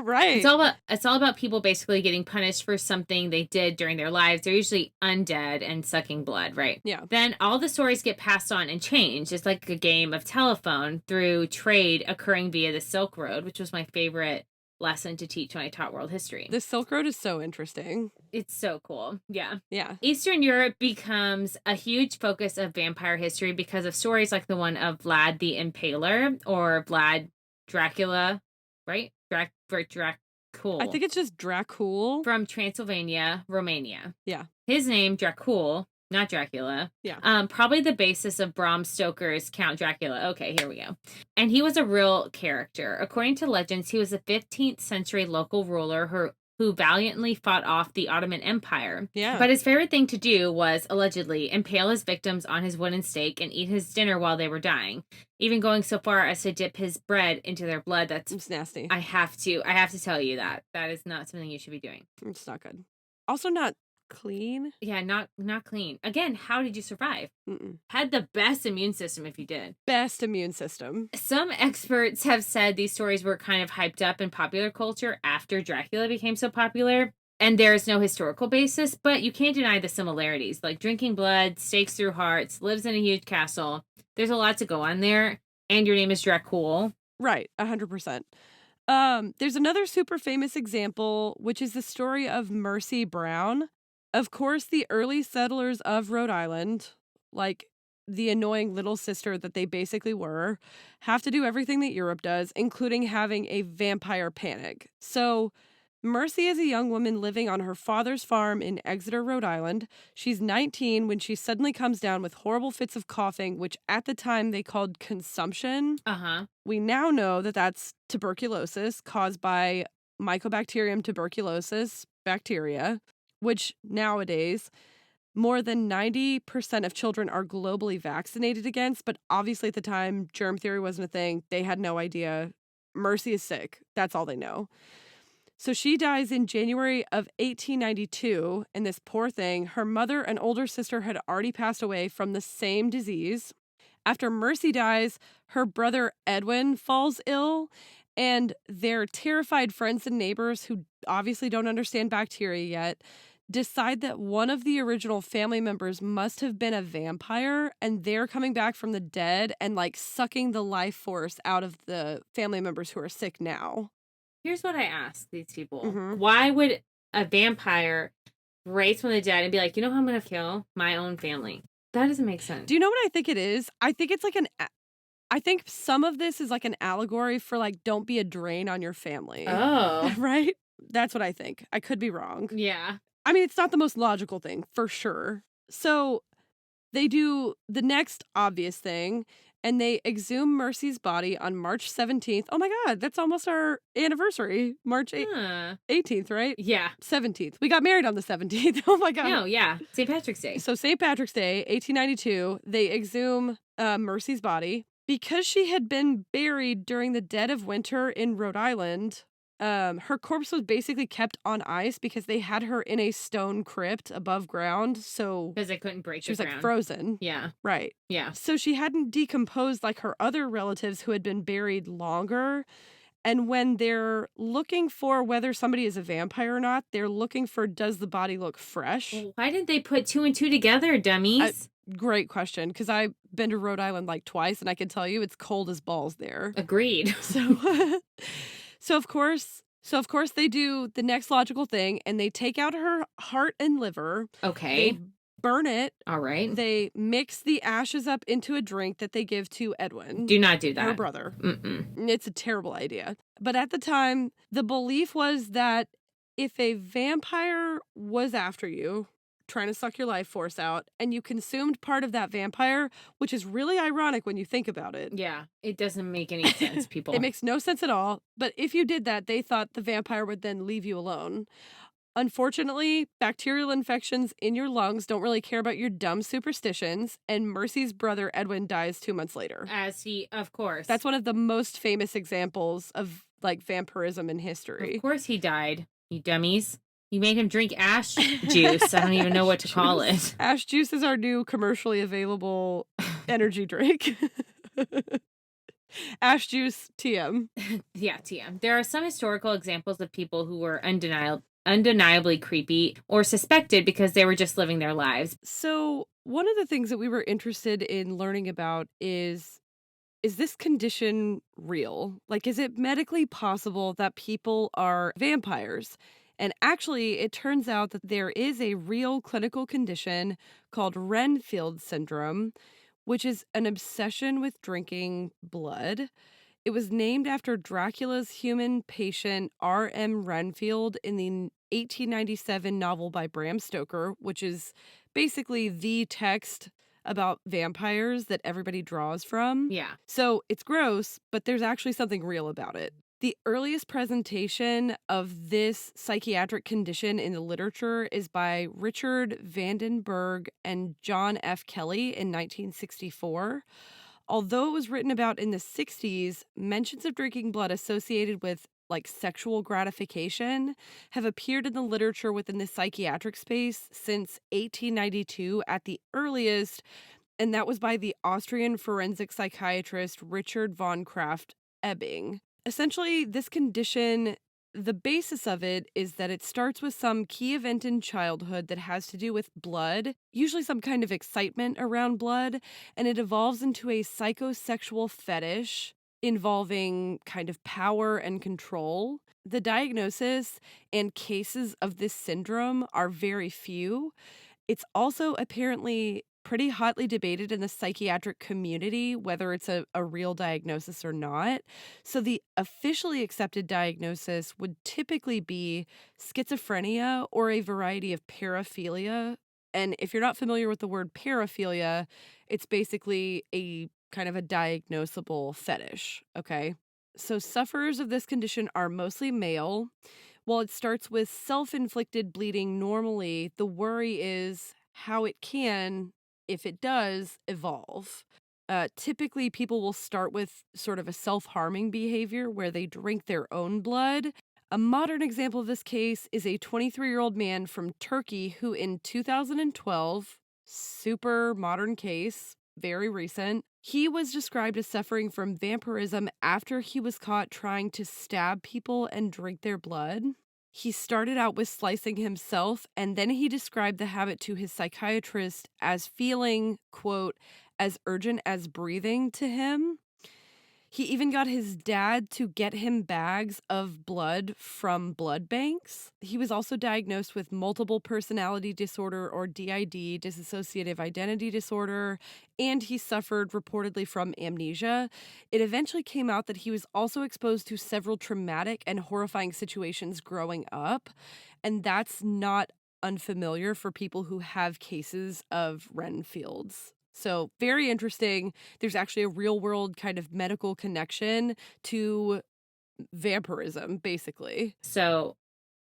Right. It's all about people basically getting punished for something they did during their lives. They're usually undead and sucking blood, right? Yeah. Then all the stories get passed on and changed. It's like a game of telephone through trade occurring via the Silk Road, which was my favorite lesson to teach when I taught world history. The Silk Road is so interesting. It's so cool. Yeah. Yeah. Eastern Europe becomes a huge focus of vampire history because of stories like the one of Vlad the Impaler or Vlad Dracula, right? Dracul. I think it's just Dracul. From Transylvania, Romania. Yeah. His name, Dracul, not Dracula. Yeah. Probably the basis of Bram Stoker's Count Dracula. Okay, here we go. And he was a real character. According to legends, he was a 15th century local ruler who valiantly fought off the Ottoman Empire. Yeah. But his favorite thing to do was, allegedly, impale his victims on his wooden stake and eat his dinner while they were dying. Even going so far as to dip his bread into their blood. It's nasty. I have to tell you that. That is not something you should be doing. It's not good. Also not clean. Yeah, not clean. Again, how did you survive? Had the best immune system if you did. Best immune system. Some experts have said these stories were kind of hyped up in popular culture after Dracula became so popular, and there's no historical basis, but you can't deny the similarities, like drinking blood, stakes through hearts, lives in a huge castle. There's a lot to go on there, and your name is Dracul. Right, 100%. There's another super famous example, which is the story of Mercy Brown. Of course, the early settlers of Rhode Island, like the annoying little sister that they basically were, have to do everything that Europe does, including having a vampire panic. So Mercy is a young woman living on her father's farm in Exeter, Rhode Island. She's 19 when she suddenly comes down with horrible fits of coughing, which at the time they called consumption. We now know that that's tuberculosis caused by Mycobacterium tuberculosis bacteria, which nowadays more than 90% of children are globally vaccinated against, but obviously at the time, germ theory wasn't a thing. They had no idea. Mercy is sick. That's all they know. So she dies in January of 1892, and this poor thing, her mother and older sister had already passed away from the same disease. After Mercy dies, her brother Edwin falls ill, and their terrified friends and neighbors, who obviously don't understand bacteria yet, decide that one of the original family members must have been a vampire, and they're coming back from the dead and like sucking the life force out of the family members who are sick now. Here's what I ask these people. Mhm. Why would a vampire raise from the dead and be like, you know how I'm going to kill my own family? That doesn't make sense. Do you know what I think it is? I think it's like I think some of this is like an allegory for like, don't be a drain on your family. Oh. Right? That's what I think. I could be wrong. Yeah. I mean, it's not the most logical thing, for sure. So they do the next obvious thing, and they exhume Mercy's body on March 17th. Oh my God, that's almost our anniversary. March 18th, right? Yeah. 17th. We got married on the 17th. Oh my God. No, yeah. St. Patrick's Day. So St. Patrick's Day, 1892, they exhume Mercy's body. Because she had been buried during the dead of winter in Rhode Island, her corpse was basically kept on ice because they had her in a stone crypt above ground. So because they couldn't break she was the like ground. frozen. Yeah. Right. Yeah. So she hadn't decomposed like her other relatives who had been buried longer. And when they're looking for whether somebody is a vampire or not, they're looking for, does the body look fresh? Well, why didn't they put 2 and 2 together, dummies? Great question, because I've been to Rhode Island like twice, and I can tell you it's cold as balls there. Agreed. So of course they do the next logical thing, and they take out her heart and liver. Okay. They burn it. All right. They mix the ashes up into a drink that they give to Edwin. Do not do that. Her brother. Mm-mm. It's a terrible idea. But at the time, the belief was that if a vampire was after you, trying to suck your life force out, and you consumed part of that vampire, which is really ironic when you think about it. Yeah, it doesn't make any sense, people. It makes no sense at all. But if you did that, they thought the vampire would then leave you alone. Unfortunately, bacterial infections in your lungs don't really care about your dumb superstitions, and Mercy's brother Edwin dies 2 months later. Of course. That's one of the most famous examples of like vampirism in history. Of course he died, you dummies. You made him drink ash juice. I don't even know what to call it. Ash juice is our new commercially available energy drink. Ash juice TM. Yeah, TM. There are some historical examples of people who were undeniably creepy or suspected because they were just living their lives. So one of the things that we were interested in learning about is this condition real? Like, is it medically possible that people are vampires? And actually, it turns out that there is a real clinical condition called Renfield syndrome, which is an obsession with drinking blood. It was named after Dracula's human patient R.M. Renfield in the 1897 novel by Bram Stoker, which is basically the text about vampires that everybody draws from. Yeah. So it's gross, but there's actually something real about it. The earliest presentation of this psychiatric condition in the literature is by Richard Vandenberg and John F. Kelly in 1964. Although it was written about in the 60s, mentions of drinking blood associated with like sexual gratification have appeared in the literature within the psychiatric space since 1892 at the earliest, and that was by the Austrian forensic psychiatrist Richard von Krafft-Ebing. Essentially, this condition, the basis of it is that it starts with some key event in childhood that has to do with blood, usually some kind of excitement around blood, and it evolves into a psychosexual fetish involving kind of power and control. The diagnosis and cases of this syndrome are very few. It's also apparently pretty hotly debated in the psychiatric community, whether it's a real diagnosis or not. So the officially accepted diagnosis would typically be schizophrenia or a variety of paraphilia. And if you're not familiar with the word paraphilia, it's basically a kind of a diagnosable fetish, okay? So sufferers of this condition are mostly male. While it starts with self-inflicted bleeding normally, the worry is, how it can, if it does, evolve. Typically, people will start with sort of a self-harming behavior where they drink their own blood. A modern example of this case is a 23-year-old man from Turkey who in 2012, super modern case, very recent, he was described as suffering from vampirism after he was caught trying to stab people and drink their blood. He started out with slicing himself, and then he described the habit to his psychiatrist as feeling, quote, as urgent as breathing to him. He even got his dad to get him bags of blood from blood banks. He was also diagnosed with multiple personality disorder, or DID, dissociative identity disorder, and he suffered reportedly from amnesia. It eventually came out that he was also exposed to several traumatic and horrifying situations growing up, and that's not unfamiliar for people who have cases of Renfields. So very interesting. There's actually a real world kind of medical connection to vampirism, basically. So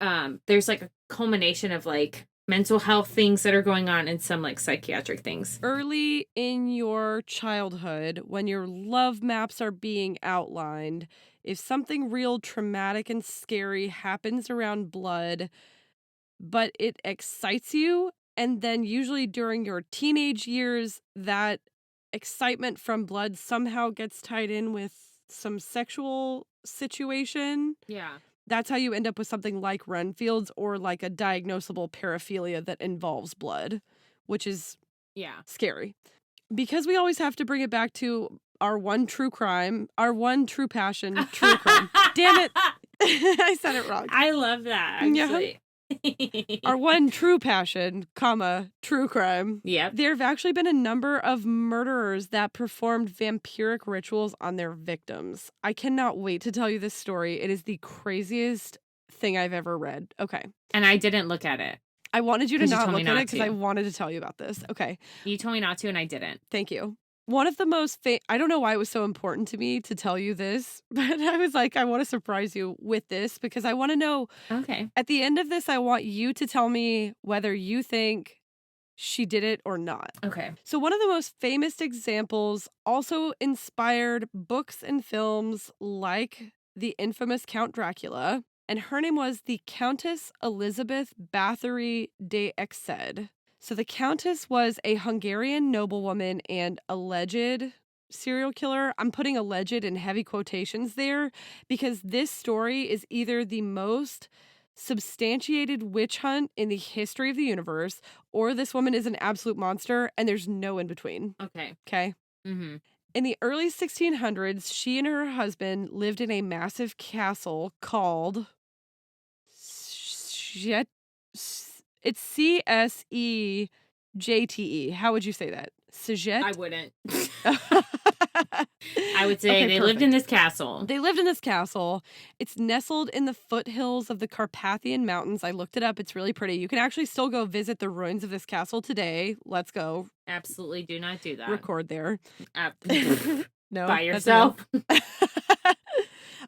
there's like a culmination of like mental health things that are going on and some like psychiatric things. Early in your childhood, when your love maps are being outlined, if something real traumatic and scary happens around blood, but it excites you, and then usually during your teenage years, that excitement from blood somehow gets tied in with some sexual situation. Yeah. That's how you end up with something like Renfield's, or like a diagnosable paraphilia that involves blood, which is scary. Because we always have to bring it back to our one true crime, our one true passion, true crime. Damn it. I said it wrong. I love that, actually. Yeah. Our one true passion, comma, true crime. Yep. There have actually been a number of murderers that performed vampiric rituals on their victims. I cannot wait to tell you this story. It is the craziest thing I've ever read. Okay. And I didn't look at it. I wanted you to not look at it because to. I wanted to tell you about this. Okay. You told me not to, and I didn't. Thank you. One of the most, I don't know why it was so important to me to tell you this, but I was like, I want to surprise you with this because I want to know. Okay. At the end of this, I want you to tell me whether you think she did it or not. Okay. So one of the most famous examples also inspired books and films like the infamous Count Dracula, and her name was the Countess Elizabeth Báthory de Ecsed. So the Countess was a Hungarian noblewoman and alleged serial killer. I'm putting alleged in heavy quotations there because this story is either the most substantiated witch hunt in the history of the universe, or this woman is an absolute monster and there's no in between. Okay. Okay? Mm-hmm. In the early 1600s, she and her husband lived in a massive castle called it's C-S-E-J-T-E. How would you say that? Sjet? I wouldn't. I would say they lived in this castle. They lived in this castle. It's nestled in the foothills of the Carpathian Mountains. I looked it up. It's really pretty. You can actually still go visit the ruins of this castle today. Let's go. Absolutely do not do that. Record there. No. By yourself.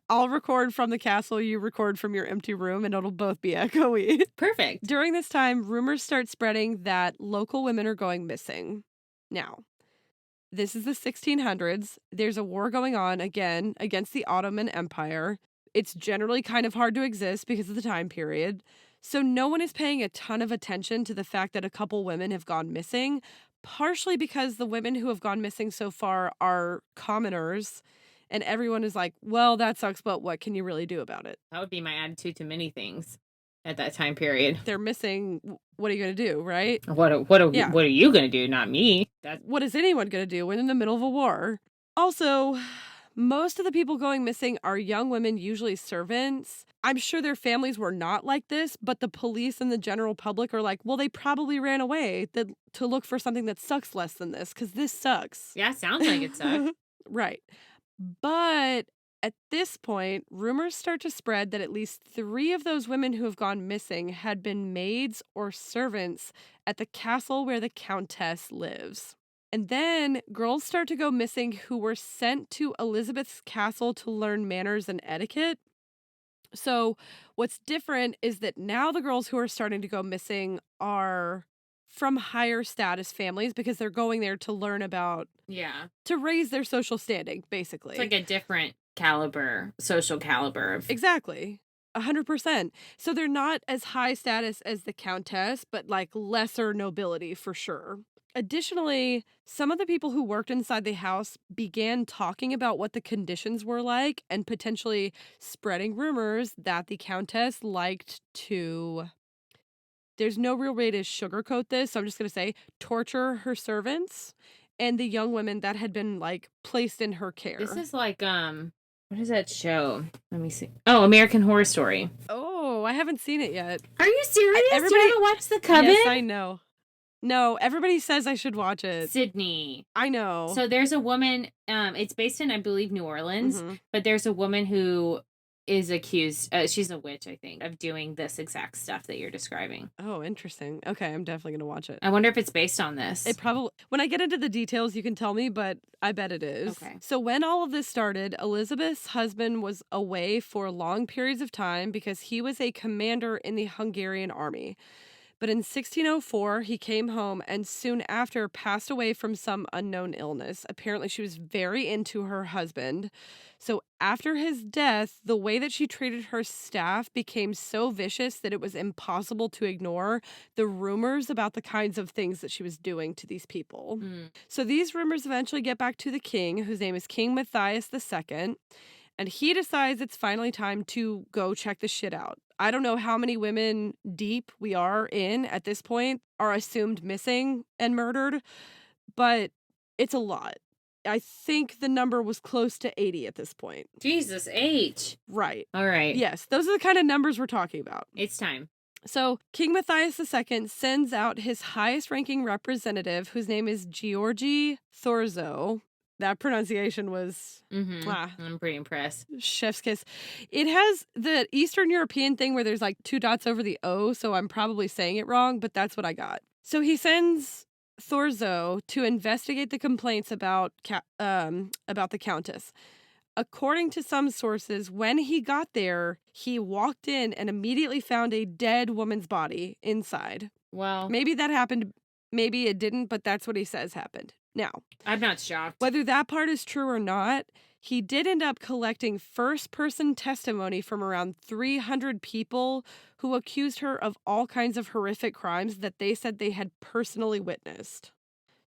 I'll record from the castle, you record from your empty room, and it'll both be echoey. Perfect. During this time, rumors start spreading that local women are going missing. Now, this is the 1600s. There's a war going on, again, against the Ottoman Empire. It's generally kind of hard to exist because of the time period. So no one is paying a ton of attention to the fact that a couple women have gone missing, partially because the women who have gone missing so far are commoners. And everyone is like, well, that sucks, but what can you really do about it? That would be my attitude to many things at that time period. They're missing. What are you going to do, right? What are you going to do? Not me. What is anyone going to do when in the middle of a war? Also, most of the people going missing are young women, usually servants. I'm sure their families were not like this, but the police and the general public are like, well, they probably ran away to look for something that sucks less than this, because this sucks. Yeah, sounds like it sucks. Right. But at this point, rumors start to spread that at least 3 of those women who have gone missing had been maids or servants at the castle where the Countess lives. And then girls start to go missing who were sent to Elizabeth's castle to learn manners and etiquette. So what's different is that now the girls who are starting to go missing are from higher status families because they're going there to learn about, to raise their social standing, basically. It's like a different caliber, social caliber of. Exactly. 100%. So they're not as high status as the Countess, but like lesser nobility for sure. Additionally, some of the people who worked inside the house began talking about what the conditions were like and potentially spreading rumors that the Countess liked to, there's no real way to sugarcoat this, so I'm just going to say torture her servants and the young women that had been like placed in her care. This is like, what is that show? Let me see. Oh, American Horror Story. Oh, I haven't seen it yet. Are you serious? Everybody, you haven't watched The Coven? Yes, I know. No, everybody says I should watch it. Sydney. I know. So there's a woman, it's based in, I believe, New Orleans, but there's a woman who is accused, she's a witch, I think, of doing this exact stuff that you're describing. Oh, interesting. Okay, I'm definitely going to watch it. I wonder if it's based on this. It probably, when I get into the details, you can tell me, but I bet it is. Okay. So when all of this started, Elizabeth's husband was away for long periods of time because he was a commander in the Hungarian army. But in 1604, he came home and soon after passed away from some unknown illness. Apparently, she was very into her husband. So after his death, the way that she treated her staff became so vicious that it was impossible to ignore the rumors about the kinds of things that she was doing to these people. So these rumors eventually get back to the king, whose name is King Matthias II. And he decides it's finally time to go check the shit out. I don't know how many women deep we are in at this point are assumed missing and murdered, but it's a lot. I think the number was close to 80 at this point. Jesus H. Right. All right. Yes, those are the kind of numbers we're talking about. It's time. So King Matthias II sends out his highest ranking representative, whose name is Georgi Thorzo. That pronunciation was, I'm pretty impressed. Chef's kiss. It has the Eastern European thing where there's like 2 dots over the O, so I'm probably saying it wrong, but that's what I got. So he sends Thorzo to investigate the complaints about the Countess. According to some sources, when he got there, he walked in and immediately found a dead woman's body inside. Well, maybe that happened, maybe it didn't, but that's what he says happened. Now, I'm not shocked. Whether that part is true or not, he did end up collecting first-person testimony from around 300 people who accused her of all kinds of horrific crimes that they said they had personally witnessed.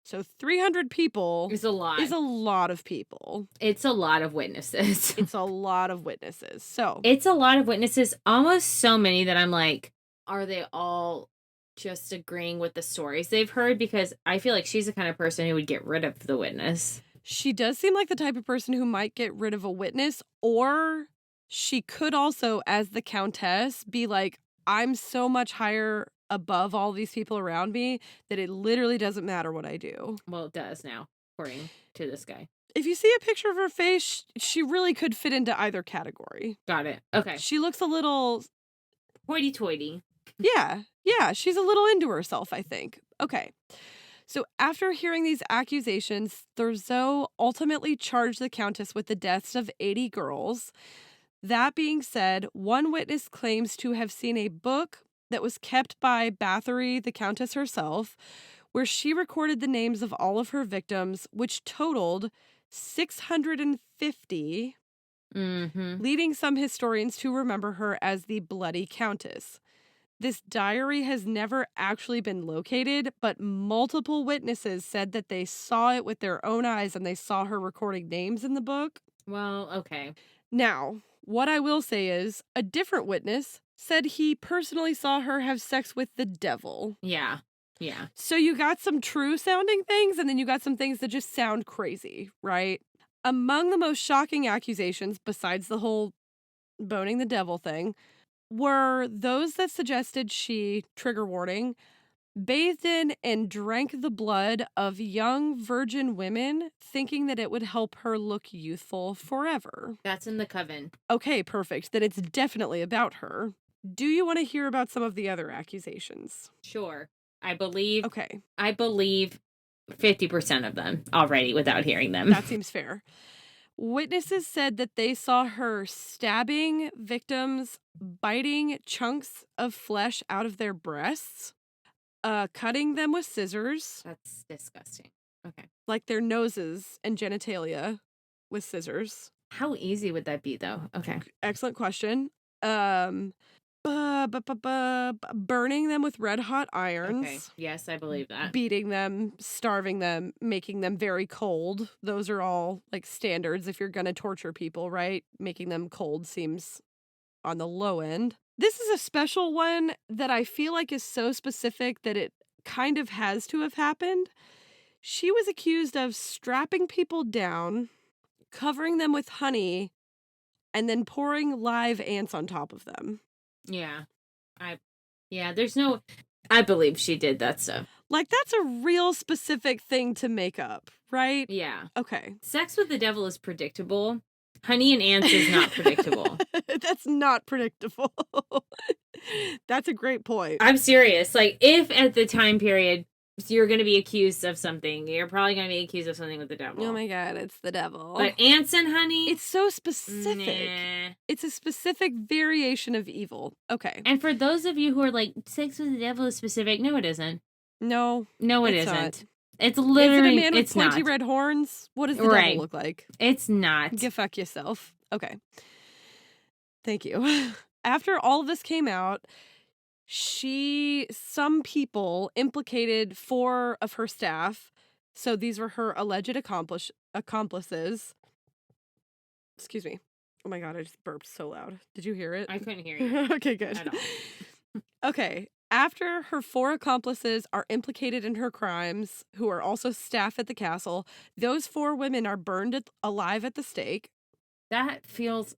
So 300 people is a lot. Is a lot of people. It's a lot of witnesses. It's a lot of witnesses. So it's a lot of witnesses, almost so many that I'm like, are they all just agreeing with the stories they've heard? Because I feel like she's the kind of person who would get rid of the witness. She does seem like the type of person who might get rid of a witness, or she could also, as the Countess, be like, I'm so much higher above all these people around me that it literally doesn't matter what I do. Well, it does now, according to this guy. If you see a picture of her face, she really could fit into either category. Got it. Okay. She looks a little hoity-toity. Yeah, she's a little into herself, I think. Okay. So after hearing these accusations, Thorzo ultimately charged the Countess with the deaths of 80 girls. That being said, one witness claims to have seen a book that was kept by Báthory, the Countess herself, where she recorded the names of all of her victims, which totaled 650, leading some historians to remember her as the Bloody Countess. This diary has never actually been located, but multiple witnesses said that they saw it with their own eyes and they saw her recording names in the book. Well, okay. Now, what I will say is a different witness said he personally saw her have sex with the devil. Yeah. So you got some true sounding things and then you got some things that just sound crazy, right? Among the most shocking accusations, besides the whole boning the devil thing, were those that suggested she, trigger warning, bathed in and drank the blood of young virgin women, thinking that it would help her look youthful forever. That's in the Coven. Okay, perfect. Then it's definitely about her. Do you want to hear about some of the other accusations? Sure. I believe 50% of them already without hearing them. That seems fair. Witnesses said that they saw her stabbing victims, biting chunks of flesh out of their breasts. cutting them with scissors, That's disgusting. Okay. like their noses and genitalia with scissors. How easy would that be, though? Okay. Excellent question. Burning them with red hot irons. Okay. Yes, I believe that. Beating them, starving them, making them very cold. Those are all like standards if you're going to torture people, right? Making them cold seems on the low end. This is a special one that I feel like is so specific that it kind of has to have happened. She was accused of strapping people down, covering them with honey, and then pouring live ants on top of them. Yeah. There's no... I believe she did that stuff. Like, that's a real specific thing to make up, right? Yeah. Okay. Sex with the devil is predictable. Honey and ants is not predictable. That's not predictable. That's a great point. I'm serious. Like, if at the time period you're going to be accused of something, you're probably going to be accused of something with the devil. Oh my God, it's the devil. But ants and honey? It's so specific. Nah. It's a specific variation of evil. Okay. And for those of you who are like, sex with the devil is specific, no, it isn't. No. No, it it's isn't. not. It's literally, Is it a man with it's pointy not. red horns? What does the Right. devil look like? It's not. Go fuck yourself. Okay. Thank you. After all of this came out, some people implicated 4 of her staff. So these were her alleged accomplices. Excuse me. Oh my God, I just burped so loud. Did you hear it? I couldn't hear you Okay, good. at all. Okay. After her 4 accomplices are implicated in her crimes, who are also staff at the castle, those 4 women are burned alive at the stake. That feels...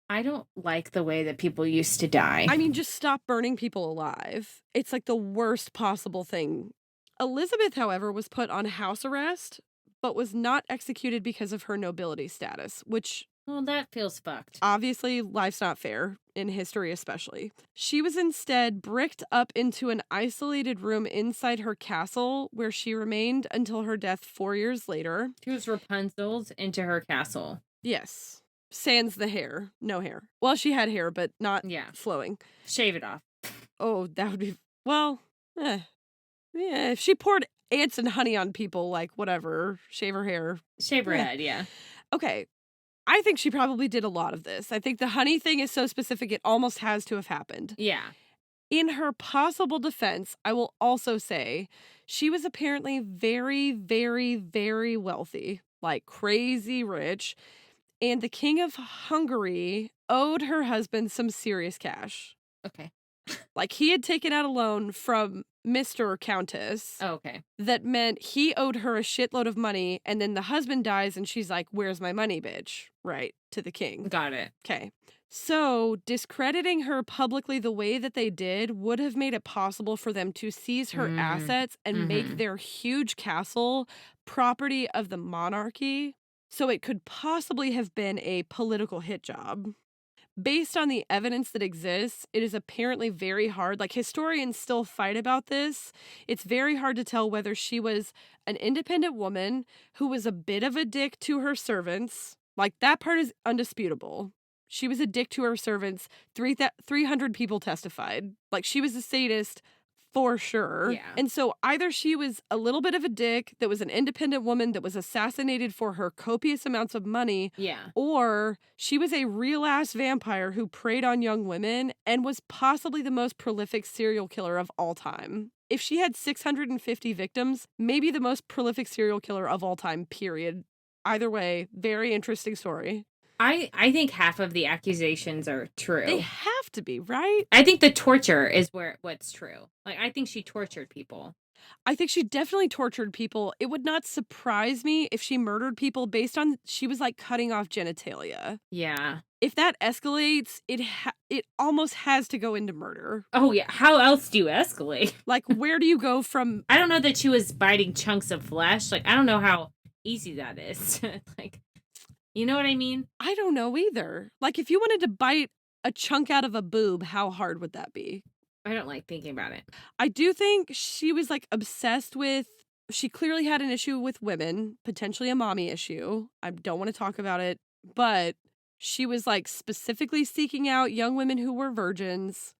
I don't like the way that people used to die. I mean, just stop burning people alive. It's like the worst possible thing. Elizabeth, however, was put on house arrest, but was not executed because of her nobility status, which... Well, that feels fucked. Obviously, life's not fair, in history especially. She was instead bricked up into an isolated room inside her castle, where she remained until her death 4 years later. She was Rapunzeled into her castle. Yes. Sans the hair. No hair. Well, she had hair, but not flowing. Shave it off. Oh, that would be... Well, Yeah, if she poured ants and honey on people, like, whatever, shave her hair. Shave her head, yeah. Okay. I think she probably did a lot of this. I think the honey thing is so specific, it almost has to have happened. Yeah. In her possible defense, I will also say she was apparently very, very, very wealthy, like crazy rich, and the King of Hungary owed her husband some serious cash. Okay. Like, he had taken out a loan from Mr. Countess. Oh, okay. That meant he owed her a shitload of money, and then the husband dies, and she's like, "Where's my money, bitch?" Right, to the king. Got it. Okay. So, discrediting her publicly the way that they did would have made it possible for them to seize her assets and make their huge castle property of the monarchy. So it could possibly have been a political hit job. Based on the evidence that exists, it is apparently very hard. Like, historians still fight about this. It's very hard to tell whether she was an independent woman who was a bit of a dick to her servants. Like, that part is undisputable. She was a dick to her servants. 300 people testified. Like, she was a sadist for sure. Yeah. And so either she was a little bit of a dick that was an independent woman that was assassinated for her copious amounts of money. Yeah. Or she was a real-ass vampire who preyed on young women and was possibly the most prolific serial killer of all time. If she had 650 victims, maybe the most prolific serial killer of all time, period. Either way, very interesting story. I think half of the accusations are true. They have to be, right? I think the torture is what's true. Like, I think she tortured people. I think she definitely tortured people. It would not surprise me if she murdered people based on she was like cutting off genitalia. Yeah. If that escalates, it almost has to go into murder. Oh, yeah. How else do you escalate? Like, where do you go from... I don't know that she was biting chunks of flesh. Like, I don't know how easy that is. Like, you know what I mean? I don't know either. Like, if you wanted to bite a chunk out of a boob, how hard would that be? I don't like thinking about it. I do think she was, like, obsessed with... She clearly had an issue with women, potentially a mommy issue. I don't want to talk about it, but she was, like, specifically seeking out young women who were virgins,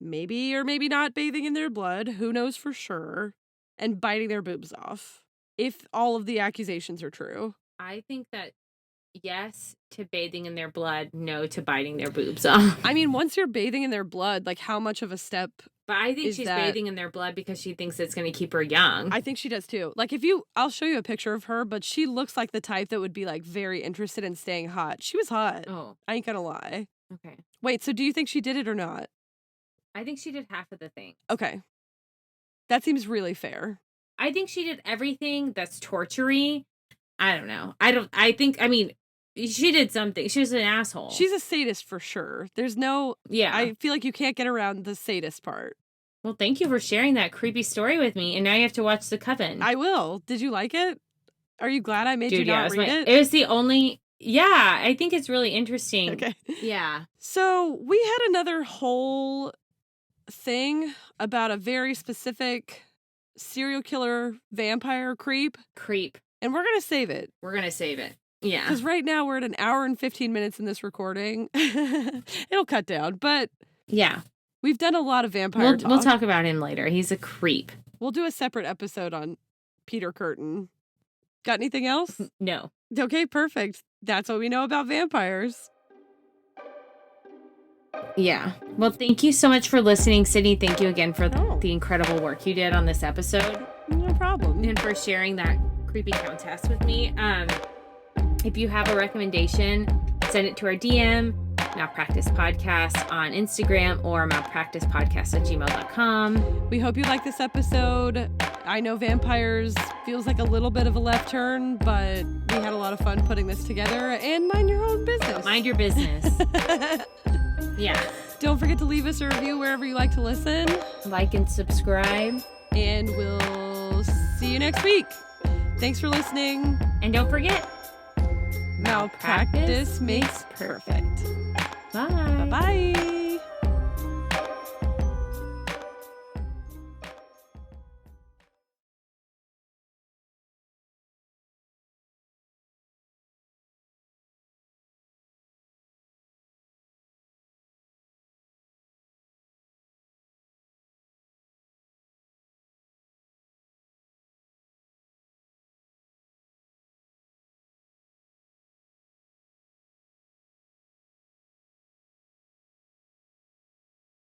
maybe or maybe not bathing in their blood, who knows for sure, and biting their boobs off, if all of the accusations are true. I think that yes to bathing in their blood, no to biting their boobs off. I mean, once you're bathing in their blood, like how much of a step? But I think she's bathing in their blood because she thinks it's going to keep her young. I think she does too. Like I'll show you a picture of her, but she looks like the type that would be like very interested in staying hot. She was hot. Oh. I ain't gonna lie. Okay. Wait, so do you think she did it or not? I think she did half of the thing. Okay. That seems really fair. I think she did everything that's torture-y. I don't know. I mean, she did something. She was an asshole. She's a sadist for sure. There's no... Yeah. I feel like you can't get around the sadist part. Well, thank you for sharing that creepy story with me, and now you have to watch The Coven. I will. Did you like it? Are you glad I made you not read it? It was the only... Yeah, I think it's really interesting. Okay. Yeah. So we had another whole thing about a very specific serial killer vampire creep. And we're going to save it. Yeah. Because right now we're at an hour and 15 minutes in this recording. It'll cut down, but... Yeah. We've done a lot of vampire talk. We'll talk about him later. He's a creep. We'll do a separate episode on Peter Curtin. Got anything else? No. Okay, perfect. That's what we know about vampires. Yeah. Well, thank you so much for listening, Sydney. Thank you again for the incredible work you did on this episode. No problem. And for sharing that creepy Countess with me. If you have a recommendation, send it to our DM, Malpractice Podcast on Instagram or malpracticepodcast@gmail.com. We hope you like this episode. I know vampires feels like a little bit of a left turn, but we had a lot of fun putting this together. And mind your own business. Mind your business. Yeah. Don't forget to leave us a review wherever you like to listen. Like and subscribe. And we'll see you next week. Thanks for listening. And don't forget, Malpractice makes perfect. Bye. Bye-bye.